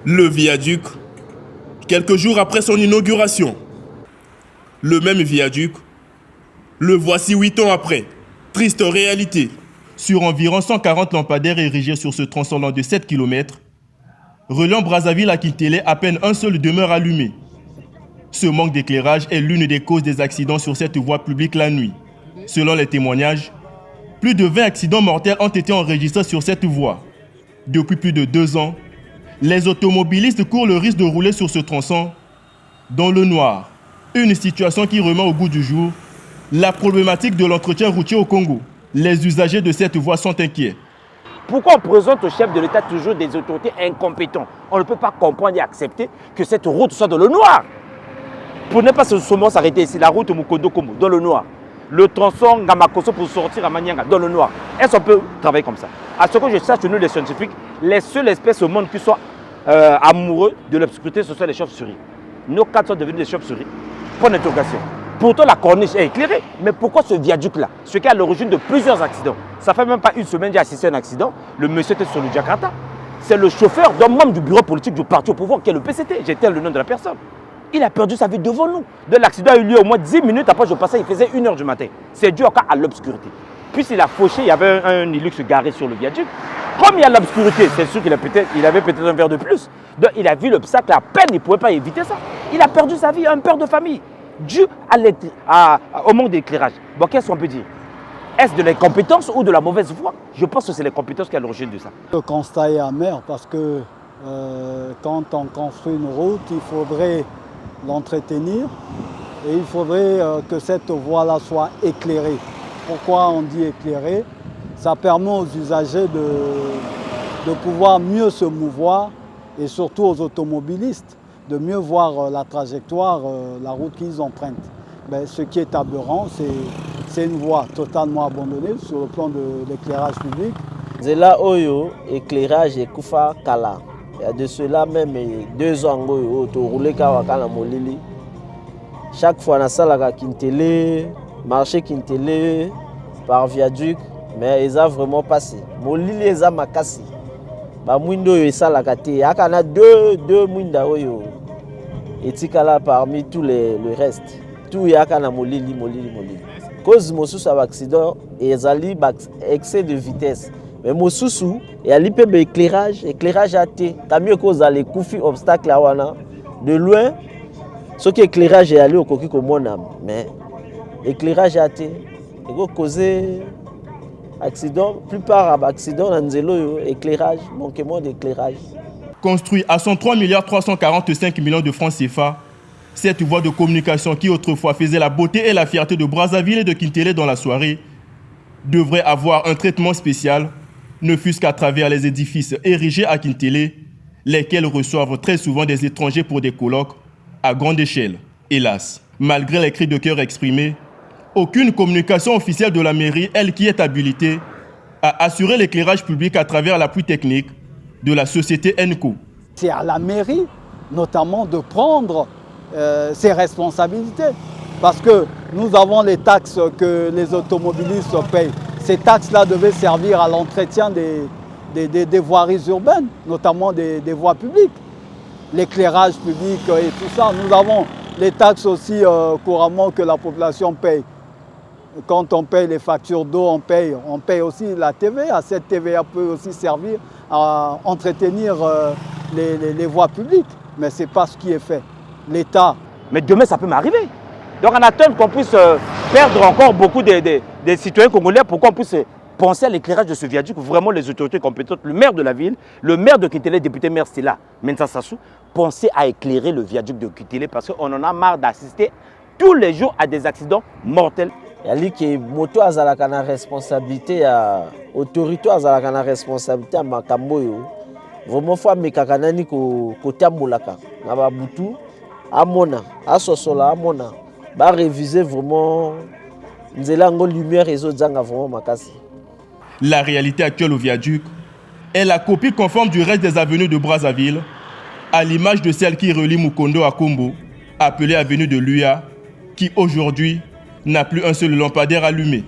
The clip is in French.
Le viaduc, quelques jours après son inauguration. Le même viaduc, le voici 8 ans après. Triste réalité. Sur environ 140 lampadaires érigés sur ce tronçon long de 7 km, reliant Brazzaville à Kintélé, à peine un seul demeure allumé. Ce manque d'éclairage est l'une des causes des accidents sur cette voie publique la nuit. Selon les témoignages, plus de 20 accidents mortels ont été enregistrés sur cette voie. Depuis plus de 2 ans, les automobilistes courent le risque de rouler sur ce tronçon dans le noir. Une situation qui remet au goût du jour la problématique de l'entretien routier au Congo. Les usagers de cette voie sont inquiets. Pourquoi on présente au chef de l'État toujours des autorités incompétentes? On ne peut pas comprendre et accepter que cette route soit dans le noir. Pour ne pas seulement s'arrêter ici, la route Mukondo-Komo, dans le noir. Le tronçon Ngamakoso pour sortir à Manianga, dans le noir. Est-ce qu'on peut travailler comme ça? À ce que je sache, nous les scientifiques, les seules espèces au monde qui sont amoureux de l'obscurité, ce sont les chauves-souris. Nos quatre sont devenus des chauves-souris. Point d'interrogation. Pourtant, la corniche est éclairée. Mais pourquoi ce viaduc-là? Ce qui est à l'origine de plusieurs accidents. Ça fait même pas une semaine que j'ai assisté à un accident. Le monsieur était sur le Jakarta. C'est le chauffeur d'un membre du bureau politique du parti au pouvoir qui est le PCT. J'étais le nom de la personne. Il a perdu sa vie devant nous. L'accident a eu lieu au moins 10 minutes après je passais, il faisait 1 h du matin. C'est dû encore à l'obscurité. Puisqu'il a fauché, il y avait un Hilux garé sur le viaduc. Comme il y a l'obscurité, c'est sûr qu'il avait peut-être un verre de plus. Donc il a vu l'obstacle, à peine il ne pouvait pas éviter ça. Il a perdu sa vie, un père de famille, dû au manque d'éclairage. Bon, qu'est-ce qu'on peut dire? Est-ce de l'incompétence ou de la mauvaise foi? Je pense que c'est l'incompétence qui est à l'origine de ça. Le constat est amer parce que quand on construit une route, il faudrait l'entretenir et il faudrait que cette voie-là soit éclairée. Pourquoi on dit éclairée? Ça permet aux usagers de pouvoir mieux se mouvoir et surtout aux automobilistes de mieux voir la trajectoire, la route qu'ils empruntent. Ben, ce qui est aberrant, c'est une voie totalement abandonnée sur le plan de l'éclairage public. Zela Oyo, éclairage et Koufa Kala. Il y a de cela même 2 ans, tu roules Kawakana Molili. Chaque fois, on a ça à Kintélé, marché Kintélé, par viaduc, mais ils ont vraiment passé. Molili, ils ont makasi. Mouindo, ils ont la kate. Il y a deux Mouinda Oyo. Et Tikala parmi tous le reste. Tout il y a Molili. Cause Mosusu a accident, et ils ont excès de vitesse. Mais Mosusu, il y a l'IPB éclairage à thé. T'as mieux cause à les koufi obstacles à wana. De loin, ce qui est éclairage est allé au coquille comme mon âme. Mais éclairage à thé, il va causer accident. Plupart accidents dans zélo éclairage, manquement d'éclairage. Construit à 103 345 millions de francs CFA, cette voie de communication qui autrefois faisait la beauté et la fierté de Brazzaville et de Kintélé dans la soirée devrait avoir un traitement spécial, ne fût-ce qu'à travers les édifices érigés à Kintélé, lesquels reçoivent très souvent des étrangers pour des colloques à grande échelle. Hélas, malgré les cris de cœur exprimés, aucune communication officielle de la mairie, elle qui est habilitée à assurer l'éclairage public à travers l'appui technique de la société ENCO. C'est à la mairie, notamment, de prendre ses responsabilités. Parce que nous avons les taxes que les automobilistes payent. Ces taxes-là devaient servir à l'entretien des voiries urbaines, notamment des voies publiques. L'éclairage public et tout ça. Nous avons les taxes aussi couramment que la population paye. Quand on paye les factures d'eau, on paye aussi la TVA. Cette TVA peut aussi servir à entretenir les voies publiques. Mais ce n'est pas ce qui est fait. L'État. Mais demain, ça peut m'arriver. Donc on attend qu'on puisse perdre encore beaucoup des citoyens congolais pour qu'on puisse penser à l'éclairage de ce viaduc. Vraiment les autorités compétentes, le maire de la ville, le maire de Kintélé, député maire Stella Mensa Sassou, penser à éclairer le viaduc de Kintélé parce qu'on en a marre d'assister tous les jours à des accidents mortels. Il y a dit que moto a la responsabilité, autorité a la responsabilité à Makamboyo. Vraiment, il faut que côté Moulaka, Nababutu, Amona, Asosola, Amona, va réviser vraiment Nzelango lumière et autres vraiment makasi. La réalité actuelle au viaduc est la copie conforme du reste des avenues de Brazzaville, à l'image de celle qui relie Mukondo à Kombo, appelée avenue de Luya, qui aujourd'hui n'a plus un seul lampadaire allumé.